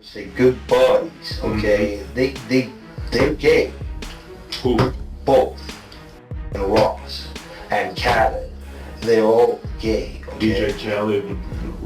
Say good buddies, okay? They're gay. Who? Both. And Ross and Khaled, they're all gay, okay? DJ Khaled,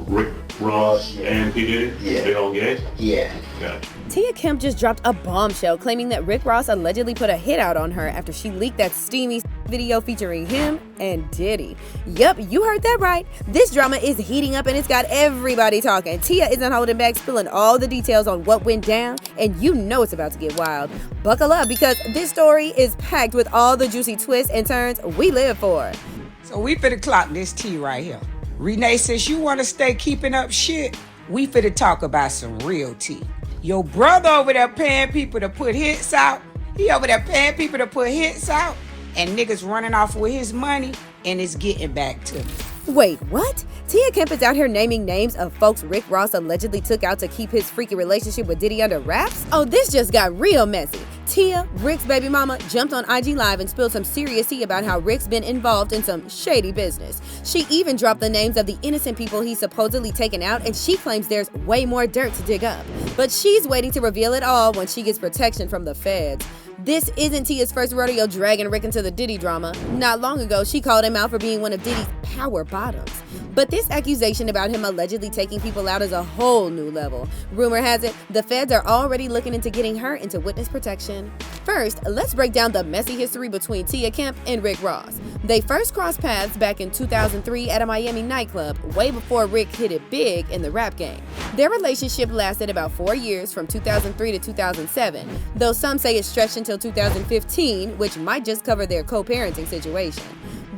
Rick Ross, and P. Diddy? Yeah. They all gay? Yeah. Gotcha. Tia Kemp just dropped a bombshell claiming that Rick Ross allegedly put a hit out on her after she leaked that steamy video featuring him and Diddy. Yup, you heard that right. This drama is heating up and it's got everybody talking. Tia isn't holding back, spilling all the details on what went down, and you know it's about to get wild. Buckle up because this story is packed with all the juicy twists and turns we live for. So we finna clock this tea right here. Renee says you wanna stay keeping up shit, we finna talk about some real tea. Your brother over there paying people to put hits out. He over there paying people to put hits out. And niggas running off with his money and it's getting back to me. Wait, what? Tia Kemp is out here naming names of folks Rick Ross allegedly took out to keep his freaky relationship with Diddy under wraps? Oh, this just got real messy. Tia, Rick's baby mama, jumped on IG Live and spilled some serious tea about how Rick's been involved in some shady business. She even dropped the names of the innocent people he's supposedly taken out, and she claims there's way more dirt to dig up. But she's waiting to reveal it all when she gets protection from the feds. This isn't Tia's first rodeo dragging Rick into the Diddy drama. Not long ago, she called him out for being one of Diddy's power bottoms. But this accusation about him allegedly taking people out is a whole new level. Rumor has it, the feds are already looking into getting her into witness protection. First, let's break down the messy history between Tia Kemp and Rick Ross. They first crossed paths back in 2003 at a Miami nightclub, way before Rick hit it big in the rap game. Their relationship lasted about 4 years, from 2003 to 2007, though some say it stretched until 2015, which might just cover their co-parenting situation.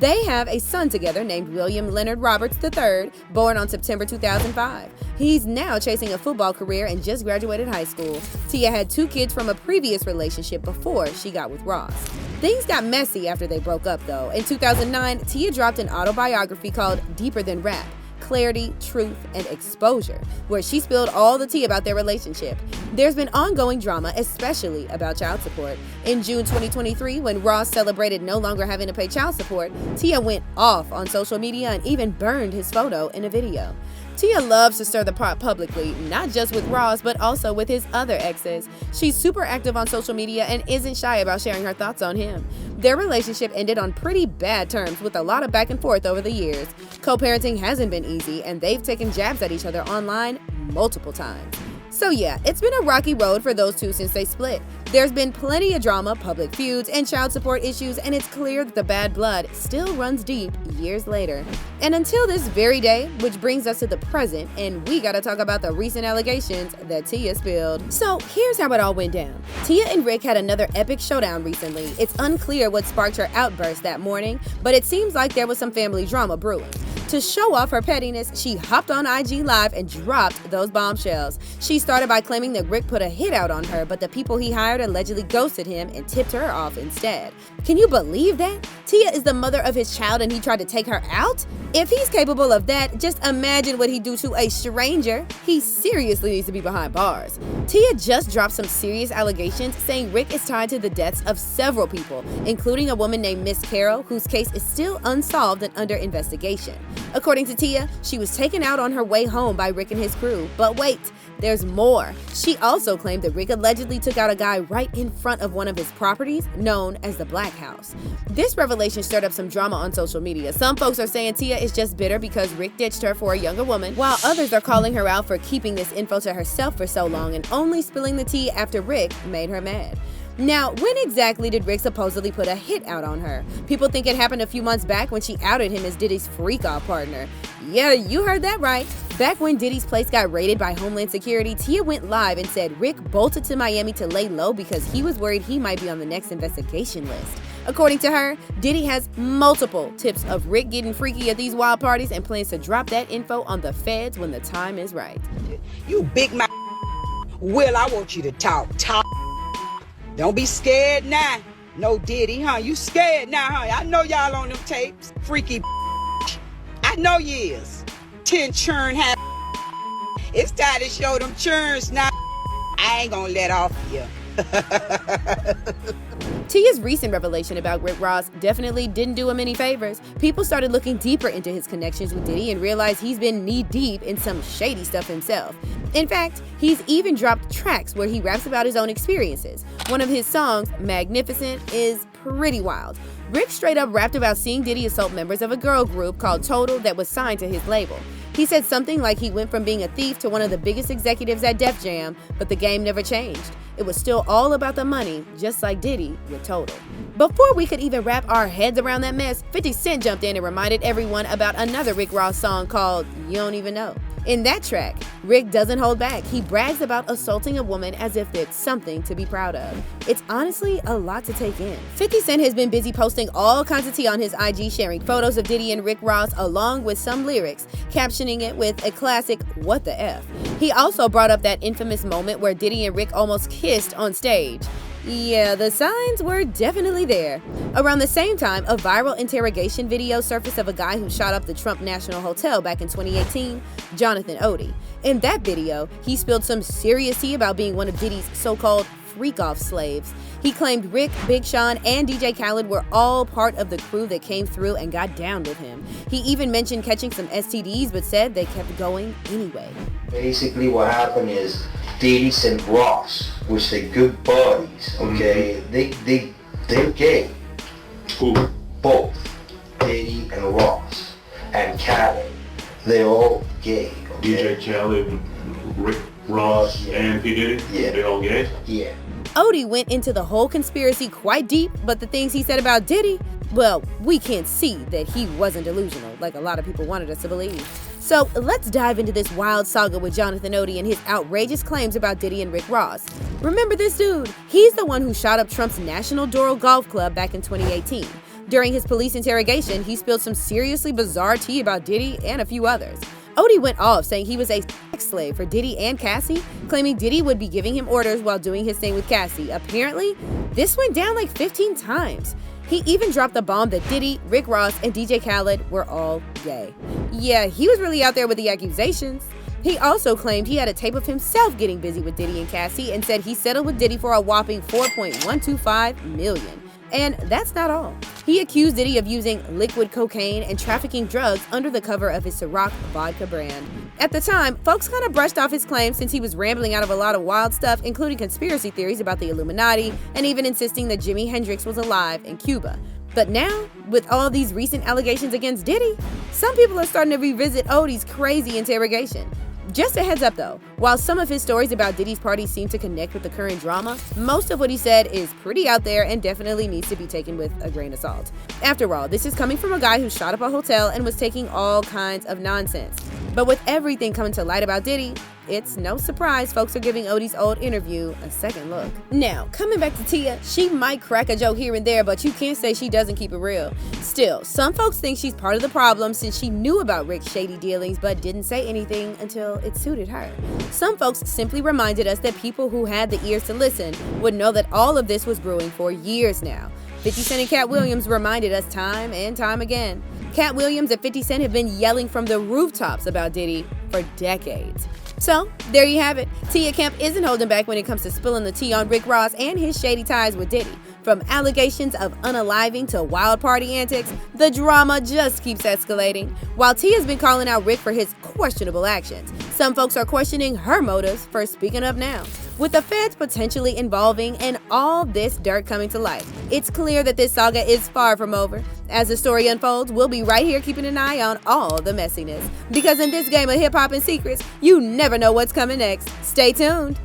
They have a son together named William Leonard Roberts III, born on September 2005. He's now chasing a football career and just graduated high school. Tia had 2 kids from a previous relationship before she got with Ross. Things got messy after they broke up though. In 2009, Tia dropped an autobiography called Deeper Than Rap: Clarity, Truth, and Exposure, where she spilled all the tea about their relationship. There's been ongoing drama, especially about child support. In June 2023, when Ross celebrated no longer having to pay child support, Tia went off on social media and even burned his photo in a video. Tia loves to stir the pot publicly, not just with Ross, but also with his other exes. She's super active on social media and isn't shy about sharing her thoughts on him. Their relationship ended on pretty bad terms with a lot of back and forth over the years. Co-parenting hasn't been easy, and they've taken jabs at each other online multiple times. So yeah, it's been a rocky road for those two since they split. There's been plenty of drama, public feuds, and child support issues, and it's clear that the bad blood still runs deep years later. And until this very day, which brings us to the present, and we gotta talk about the recent allegations that Tia spilled. So here's how it all went down. Tia and Rick had another epic showdown recently. It's unclear what sparked her outburst that morning, but it seems like there was some family drama brewing. To show off her pettiness, she hopped on IG Live and dropped those bombshells. She started by claiming that Rick put a hit out on her, but the people he hired allegedly ghosted him and tipped her off instead. Can you believe that? Tia is the mother of his child and he tried to take her out? If he's capable of that, just imagine what he'd do to a stranger. He seriously needs to be behind bars. Tia just dropped some serious allegations saying Rick is tied to the deaths of several people, including a woman named Miss Carol, whose case is still unsolved and under investigation. According to Tia, she was taken out on her way home by Rick and his crew. But wait, there's more. She also claimed that Rick allegedly took out a guy right in front of one of his properties, known as the Black House. This revelation stirred up some drama on social media. Some folks are saying Tia is just bitter because Rick ditched her for a younger woman, while others are calling her out for keeping this info to herself for so long and only spilling the tea after Rick made her mad. Now, when exactly did Rick supposedly put a hit out on her? People think it happened a few months back when she outed him as Diddy's freak-off partner. Yeah, you heard that right. Back when Diddy's place got raided by Homeland Security, Tia went live and said Rick bolted to Miami to lay low because he was worried he might be on the next investigation list. According to her, Diddy has multiple tips of Rick getting freaky at these wild parties and plans to drop that info on the feds when the time is right. You big mouth. Will, I want you to talk. Don't be scared now. No Diddy, huh? You scared now, huh? I know y'all on them tapes. Freaky. I know you is. 10 churn have. It's time to show them churns now. I ain't gonna let off you. Tia's recent revelation about Rick Ross definitely didn't do him any favors. People started looking deeper into his connections with Diddy and realized he's been knee-deep in some shady stuff himself. In fact, he's even dropped tracks where he raps about his own experiences. One of his songs, Magnificent, is pretty wild. Rick straight up rapped about seeing Diddy assault members of a girl group called Total that was signed to his label. He said something like he went from being a thief to one of the biggest executives at Def Jam, but the game never changed. It was still all about the money, just like Diddy with Total. Before we could even wrap our heads around that mess, 50 Cent jumped in and reminded everyone about another Rick Ross song called You Don't Even Know. In that track, Rick doesn't hold back. He brags about assaulting a woman as if it's something to be proud of. It's honestly a lot to take in. 50 Cent has been busy posting all kinds of tea on his IG, sharing photos of Diddy and Rick Ross along with some lyrics, captioning it with a classic, "What the F?" He also brought up that infamous moment where Diddy and Rick almost kissed on stage. Yeah, the signs were definitely there. Around the same time, a viral interrogation video surfaced of a guy who shot up the Trump National Hotel back in 2018, Jonathan Odie. In that video, he spilled some serious tea about being one of Diddy's so-called freak-off slaves. He claimed Rick, Big Sean, and DJ Khaled were all part of the crew that came through and got down with him. He even mentioned catching some STDs, but said they kept going anyway. Basically what happened is Diddy and Ross, which they good buddies, okay? They're gay. Who? Both. Diddy and Ross. And Khaled. They're all gay, okay? DJ Khaled, Rick Ross, and P. Diddy? Yeah. They all gay? Yeah. Odie went into the whole conspiracy quite deep, but the things he said about Diddy, well, we can't see that he wasn't delusional, like a lot of people wanted us to believe. So let's dive into this wild saga with Jonathan Odie and his outrageous claims about Diddy and Rick Ross. Remember this dude? He's the one who shot up Trump's National Doral Golf Club back in 2018. During his police interrogation, he spilled some seriously bizarre tea about Diddy and a few others. Odie went off saying he was a sex slave for Diddy and Cassie, claiming Diddy would be giving him orders while doing his thing with Cassie. Apparently, this went down like 15 times. He even dropped the bomb that Diddy, Rick Ross, and DJ Khaled were all gay. Yeah, he was really out there with the accusations. He also claimed he had a tape of himself getting busy with Diddy and Cassie and said he settled with Diddy for a whopping $4.125 million. And that's not all. He accused Diddy of using liquid cocaine and trafficking drugs under the cover of his Ciroc vodka brand. At the time, folks kind of brushed off his claims since he was rambling out of a lot of wild stuff, including conspiracy theories about the Illuminati and even insisting that Jimi Hendrix was alive in Cuba. But now, with all these recent allegations against Diddy, some people are starting to revisit Odie's crazy interrogation. Just a heads up though, while some of his stories about Diddy's party seem to connect with the current drama, most of what he said is pretty out there and definitely needs to be taken with a grain of salt. After all, this is coming from a guy who shot up a hotel and was taking all kinds of nonsense. But with everything coming to light about Diddy, it's no surprise folks are giving Odie's old interview a second look. Now, coming back to Tia, she might crack a joke here and there, but you can't say she doesn't keep it real. Still, some folks think she's part of the problem since she knew about Rick's shady dealings but didn't say anything until it suited her. Some folks simply reminded us that people who had the ears to listen would know that all of this was brewing for years now. 50 Cent and Cat Williams reminded us time and time again. Cat Williams and 50 Cent have been yelling from the rooftops about Diddy for decades. So, there you have it. Tia Kemp isn't holding back when it comes to spilling the tea on Rick Ross and his shady ties with Diddy. From allegations of unaliving to wild party antics, the drama just keeps escalating. While Tia's been calling out Rick for his questionable actions, some folks are questioning her motives for speaking up now. With the feds potentially involving and all this dirt coming to light, it's clear that this saga is far from over. As the story unfolds, we'll be right here keeping an eye on all the messiness. Because in this game of hip-hop and secrets, you never know what's coming next. Stay tuned.